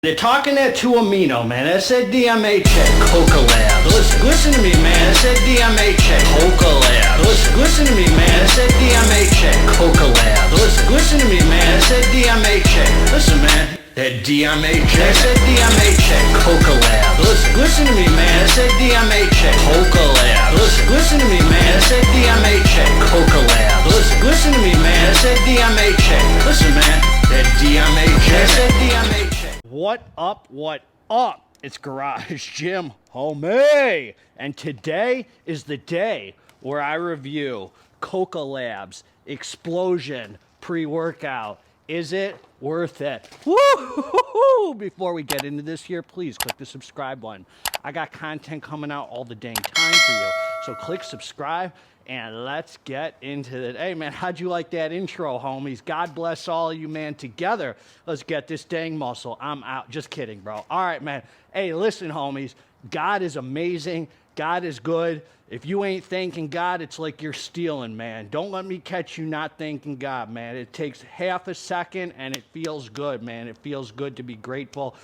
They're talking that to Amino, man. That's that DMHA. Koka Labz. Listen to me, man. That's that DMHA. Koka Labz. Listen to me, man. That's that DMHA. Koka Labz. Listen to me, man. That's that DMHA. Listen, man. That DMHA. That's that DMHA. Koka Labz. Listen to me, man. That's that DMHA. Koka Labz. Listen to me, man. That's that DMHA. Koka Labz. Listen to me, man. That's that DMHA. Listen, man. That DMHA. That's that DMHA. What up, what up? It's Garage Gym Homie, and today is the day where I review Koka Labz Explosion pre-workout. Is it worth it? Woo! Before we get into this here, please click the subscribe button. I got content coming out all the dang time for you, so click subscribe. And let's get into it. Hey, man, how'd you like that intro, homies? God bless all of you, man. Together, let's get this dang muscle. I'm out. Just kidding, bro. All right, man. Hey, listen, homies. God is amazing. God is good. If you ain't thanking God, it's like you're stealing, man. Don't let me catch you not thanking God, man. It takes half a second, and it feels good, man. It feels good to be grateful.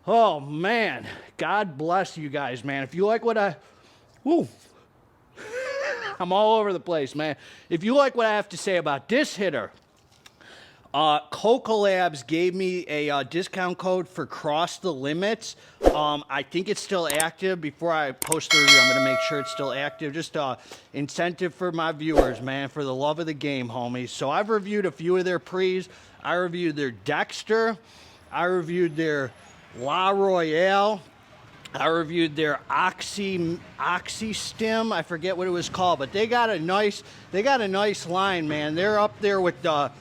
Oh, man. God bless you guys, man. If you like what I... Woo. I'm all over the place, man. If you like what I have to say about this hitter, Koka Labz gave me a discount code for Cross the Limits. I think it's still active. Before I post the review, I'm going to make sure it's still active. Just incentive for my viewers, man, for the love of the game, homies. So I've reviewed a few of their pre's. I reviewed their Dexter. I reviewed their La Royale. I reviewed their STIM. I forget what it was called, but they got a nice line, man. They're up there with the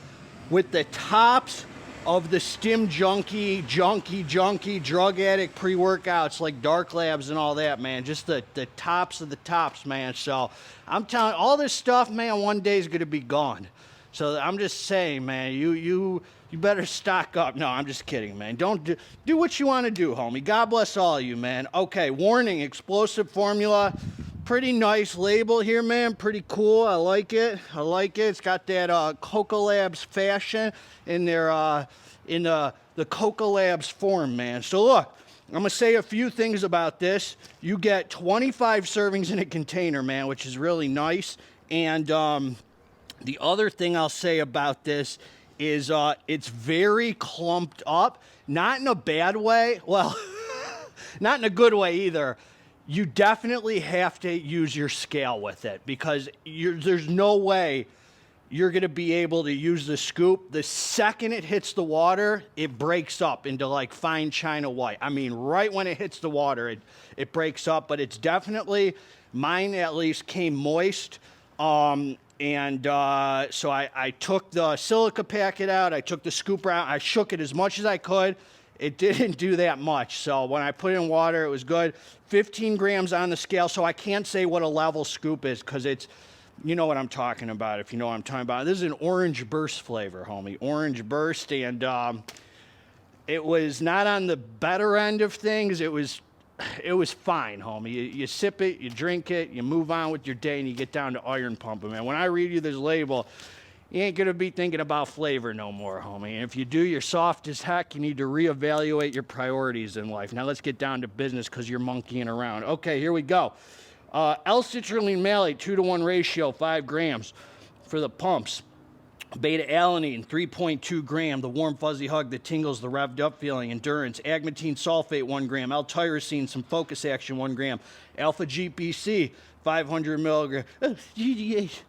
tops of the STIM junkie drug addict pre-workouts like Dark Labs and all that, man. Just the tops of the tops, man. So I'm telling all this stuff, man, one day is gonna be gone. So I'm just saying, man, you better stock up. No, I'm just kidding, man. Don't do what you want to do, homie. God bless all of you, man. Okay, warning, explosive formula. Pretty nice label here, man. Pretty cool. I like it. It's got that Koka Labz fashion in their in the Koka Labz form, man. So look, I'm gonna say a few things about this. You get 25 servings in a container, man, which is really nice. And the other thing I'll say about this is it's very clumped up, not in a bad way, well, not in a good way either. You definitely have to use your scale with it because there's no way you're going to be able to use the scoop. The second it hits the water, it breaks up into like fine china white. I mean, right when it hits the water, it breaks up, but it's definitely, mine at least came moist. So I took the silica packet out, I took the scoop out, I shook it as much as I could. It didn't do that much. So when I put it in water, it was good. 15 grams on the scale, so I can't say what a level scoop is because it's, you know what I'm talking about, if you know what I'm talking about. This is an orange burst flavor, homie. Orange burst, and it was not on the better end of things. It was fine, homie. You sip it, you drink it, you move on with your day, and you get down to iron pumping, man. When I read you this label, you ain't going to be thinking about flavor no more, homie. And if you do, you're soft as heck. You need to reevaluate your priorities in life. Now let's get down to business because you're monkeying around. Okay, here we go. L-citrulline malate, 2-to-1 ratio, 5 grams for the pumps. Beta-alanine, 3.2 gram, the warm fuzzy hug, the tingles, the revved up feeling, endurance. Agmatine sulfate, 1 gram. L-tyrosine, some focus action, 1 gram. Alpha-GPC, 500 milligrams. GDH,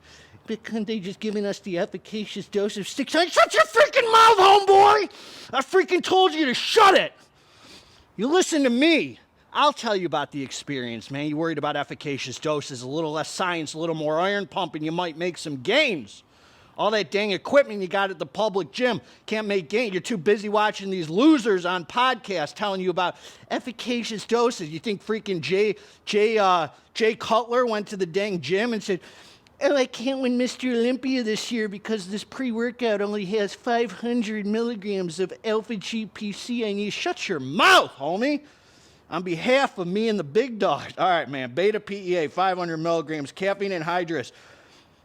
but couldn't they just giving us the efficacious dose of 600? Shut your freaking mouth, homeboy! I freaking told you to shut it! You listen to me. I'll tell you about the experience, man. You worried about efficacious doses, a little less science, a little more iron pump, and you might make some gains. All that dang equipment you got at the public gym can't make gain. You're too busy watching these losers on podcasts telling you about efficacious doses. You think freaking Jay Cutler went to the dang gym and said, "Oh, I can't win Mr. Olympia this year because this pre-workout only has 500 milligrams of alpha-GPC. I need..." Shut your mouth, homie. On behalf of me and the big dog. All right, man. Beta-PEA, 500 milligrams. Caffeine anhydrous.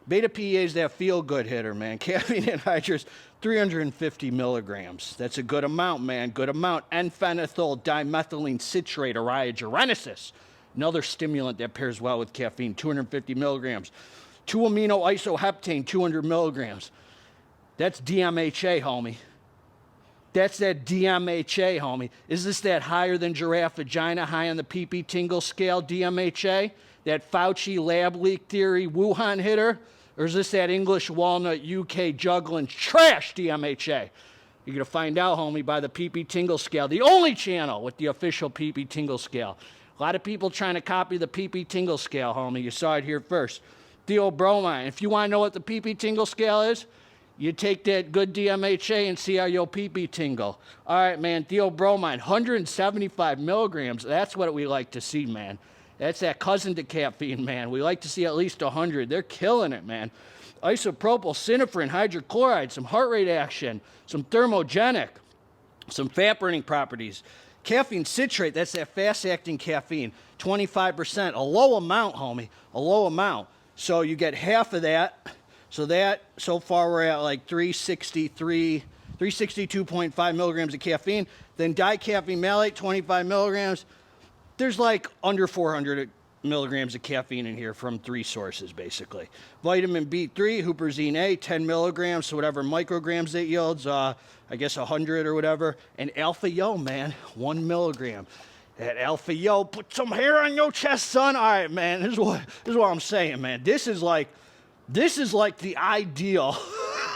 Beta PEA is that feel-good hitter, man. Caffeine anhydrous, 350 milligrams. That's a good amount, man. Good amount. N-phenylethyl dimethylene citrate, Araya genesis. Another stimulant that pairs well with caffeine, 250 milligrams. 2-amino isoheptane, 200 milligrams. That's DMHA, homie. That's that DMHA, homie. Is this that higher than giraffe vagina, high on the pee-pee tingle scale, DMHA? That Fauci lab leak theory Wuhan hitter? Or is this that English walnut UK juggling trash DMHA? You're going to find out, homie, by the pee-pee tingle scale. The only channel with the official pee-pee tingle scale. A lot of people trying to copy the pee-pee tingle scale, homie. You saw it here first. Theobromine. If you want to know what the pee-pee tingle scale is, you take that good DMHA and see how your pee-pee tingle. All right, man, theobromine, 175 milligrams. That's what we like to see, man. That's that cousin to caffeine, man. We like to see at least 100. They're killing it, man. Isopropyl, synephrine, hydrochloride, some heart rate action, some thermogenic, some fat-burning properties. Caffeine citrate, that's that fast-acting caffeine, 25%. A low amount, homie, a low amount. So you get half of that. So far we're at like 362.5 milligrams of caffeine. Then dicaffeine malate, 25 milligrams. There's like under 400 milligrams of caffeine in here from 3 sources, basically. Vitamin B3, huperzine A, 10 milligrams, so whatever micrograms it yields, I guess 100 or whatever. And alpha yo, man, 1 milligram. That alpha yo, put some hair on your chest, son. All right, man, this is what I'm saying, man. This is like the ideal,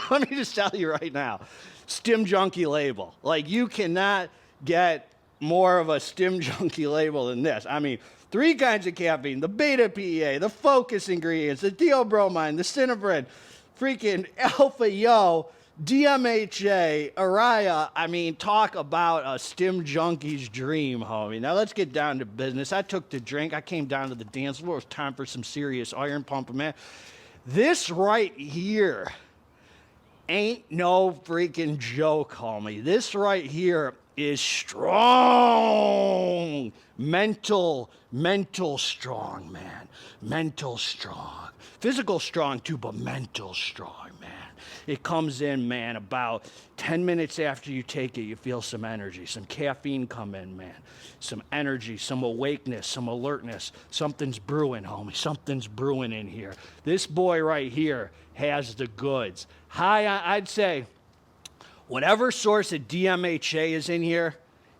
let me just tell you right now, STIM junkie label. Like, you cannot get more of a STIM junkie label than this. I mean, 3 kinds of caffeine, the beta PEA, the focus ingredients, the theobromine, the synephrine, freaking alpha yo, DMHA, Araya. I mean, talk about a STIM junkie's dream, homie. Now let's get down to business. I took the drink. I came down to the dance floor. It was time for some serious iron pumping, man. This right here ain't no freaking joke, homie. This right here is strong. Mental strong, man. Mental strong. Physical strong too, but mental strong, man. It comes in, man, about 10 minutes after you take it, you feel some energy. Some caffeine come in, man. Some energy, some awakeness, some alertness. Something's brewing, homie. Something's brewing in here. This boy right here has the goods. I'd say whatever source of DMHA is in here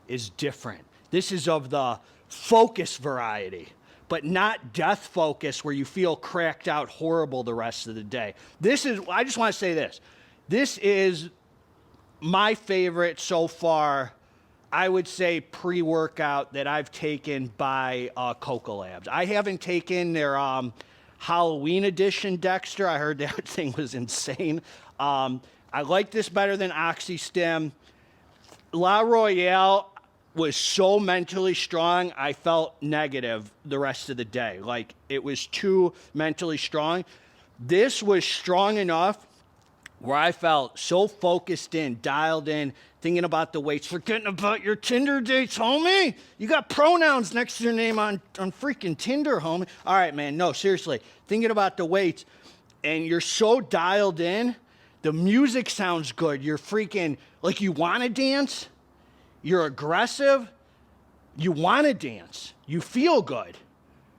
is different. This is of the focus variety, but not death focus where you feel cracked out horrible the rest of the day. I just want to say this. This is my favorite so far, I would say, pre-workout that I've taken by Koka Labz. I haven't taken their Halloween edition Dexter. I heard that thing was insane. I like this better than OxyStim. La Royale was so mentally strong, I felt negative the rest of the day. Like, it was too mentally strong. This was strong enough where I felt so focused in, dialed in, thinking about the weights, forgetting about your Tinder dates, homie. You got pronouns next to your name on freaking Tinder, homie. All right, man, no, seriously. Thinking about the weights, and you're so dialed in, the music sounds good. You're freaking, like, you want to dance. You're aggressive. You want to dance. You feel good,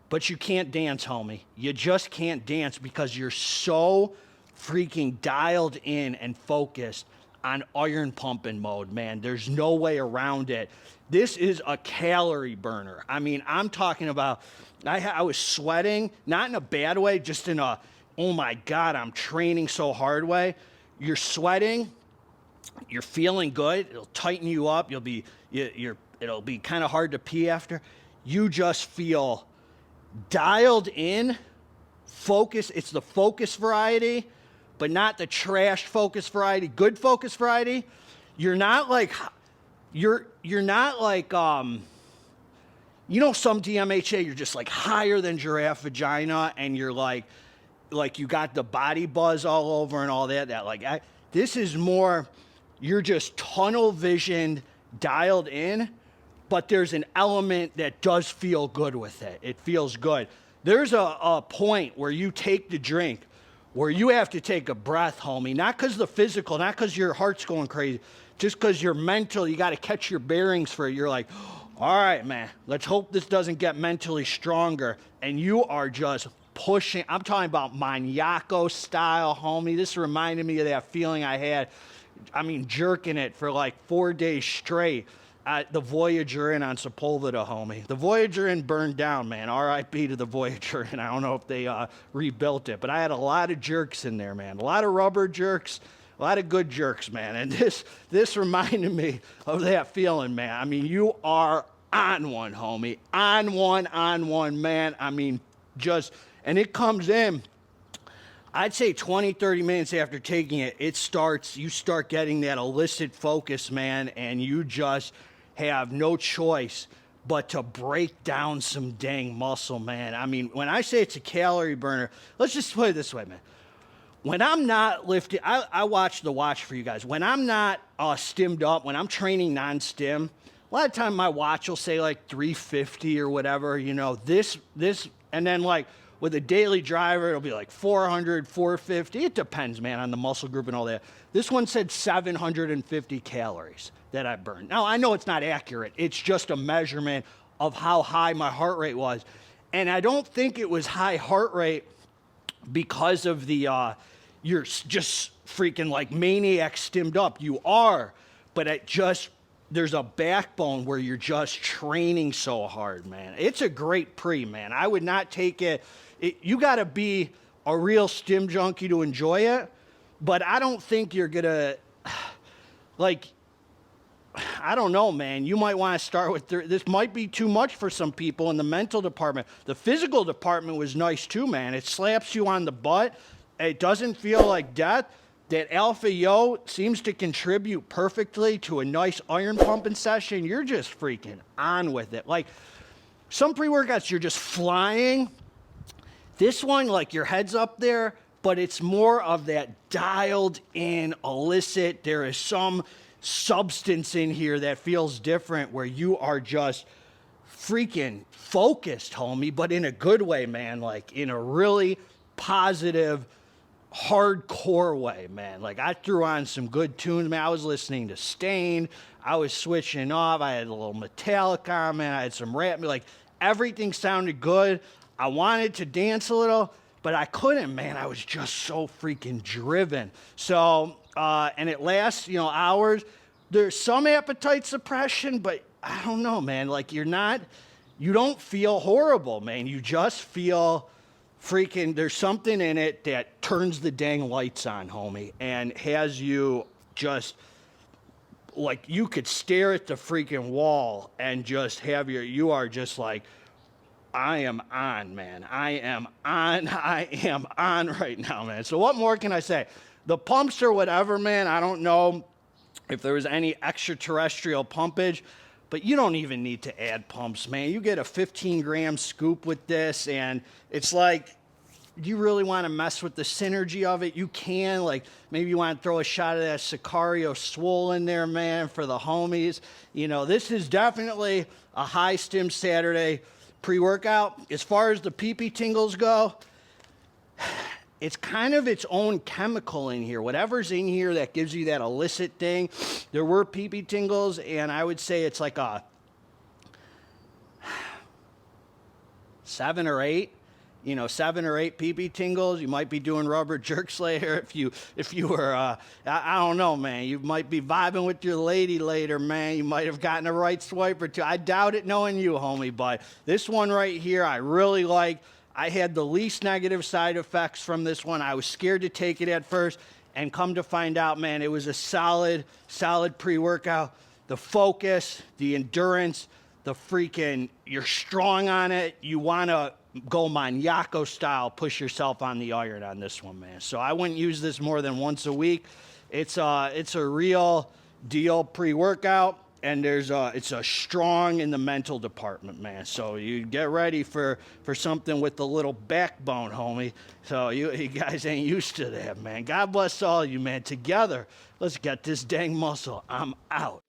but you can't dance, homie. You just can't dance because you're so freaking dialed in and focused on iron pumping mode, man. There's no way around it. This is a calorie burner. I mean, I'm talking about, I was sweating, not in a bad way, just in a, oh my God, I'm training so hard way. You're sweating. You're feeling good. It'll tighten you up. It'll be kind of hard to pee after. You just feel dialed in, focus. It's the focus variety, but not the trash focus variety. Good focus variety. You're not like some DMHA. You're just like higher than giraffe vagina, and you're like you got the body buzz all over and all that. This is more. You're just tunnel visioned, dialed in, but there's an element that does feel good with it. It feels good. There's a point where you take the drink where you have to take a breath, homie. Not because the physical, not because your heart's going crazy, just because you're mental. You got to catch your bearings for it. You're like, all right, man, let's hope this doesn't get mentally stronger. And you are just pushing. I'm talking about maniaco style, homie. This reminded me of that feeling I had, I mean, jerking it for like 4 days straight at the Voyager Inn on Sepulveda, homie. The Voyager Inn burned down, man. R.I.P. to the Voyager Inn. I don't know if they rebuilt it, but I had a lot of jerks in there, man. A lot of rubber jerks, a lot of good jerks, man. And this reminded me of that feeling, man. I mean, you are on one, homie. On one, man. I mean, just, and it comes in, I'd say 20, 30 minutes after taking it, you start getting that illicit focus, man, and you just have no choice but to break down some dang muscle, man. I mean, when I say it's a calorie burner, let's just put it this way, man. When I'm not lifting, I watch the watch for you guys. When I'm not stimmed up, when I'm training non-stim, a lot of time my watch will say like 350 or whatever, you know, this, and then like with a daily driver, it'll be like 400, 450. It depends, man, on the muscle group and all that. This one said 750 calories that I burned. Now, I know it's not accurate. It's just a measurement of how high my heart rate was. And I don't think it was high heart rate because of the, you're just freaking like maniac stimmed up. You are, but it just, there's a backbone where you're just training so hard, man. It's a great pre, man. I would not take it. You got to be a real stim junkie to enjoy it, but I don't think you're going to, like, I don't know, man. You might want to start with, this might be too much for some people in the mental department. The physical department was nice too, man. It slaps you on the butt. It doesn't feel like death. That Alpha Yo seems to contribute perfectly to a nice iron pumping session. You're just freaking on with it. Like, some pre-workouts, you're just flying. This one, like, your head's up there, but it's more of that dialed in illicit. There is some substance in here that feels different where you are just freaking focused, homie, but in a good way, man. Like, in a really positive, hardcore way, man. Like, I threw on some good tunes, man. I was listening to Stain. I was switching off. I had a little Metallica on, man. I had some rap. Like, everything sounded good. I wanted to dance a little, but I couldn't, man. I was just so freaking driven. So, and it lasts, you know, hours. There's some appetite suppression, but I don't know, man. Like, you don't feel horrible, man. You just feel freaking, there's something in it that turns the dang lights on, homie, and has you just, like, you could stare at the freaking wall and just have you are just like, I am on, man. I am on right now, man. So what more can I say? The pumps or whatever, man, I don't know if there was any extraterrestrial pumpage, but you don't even need to add pumps, man. You get a 15-gram scoop with this, and it's like, do you really want to mess with the synergy of it? You can. Like, maybe you want to throw a shot of that Sicario Swole in there, man, for the homies. You know, this is definitely a high stim Saturday pre-workout. As far as the pee-pee tingles go, it's kind of its own chemical in here. Whatever's in here that gives you that illicit thing. There were pee-pee tingles, and I would say it's like a 7 or 8. You know, 7 or 8 pee-pee tingles. You might be doing rubber jerks later if you were, I don't know, man. You might be vibing with your lady later, man. You might have gotten a right swipe or two. I doubt it knowing you, homie, but this one right here I really like. I had the least negative side effects from this one. I was scared to take it at first, and come to find out, man, it was a solid pre-workout. The focus, the endurance, the freaking, you're strong on it. You want to go maniaco style, push yourself on the iron on this one, man. So I wouldn't use this more than once a week. It's a real deal pre-workout, and it's a strong in the mental department, man. So you get ready for something with a little backbone, homie. So you guys ain't used to that, man. God bless all you, man. Together, let's get this dang muscle. I'm out.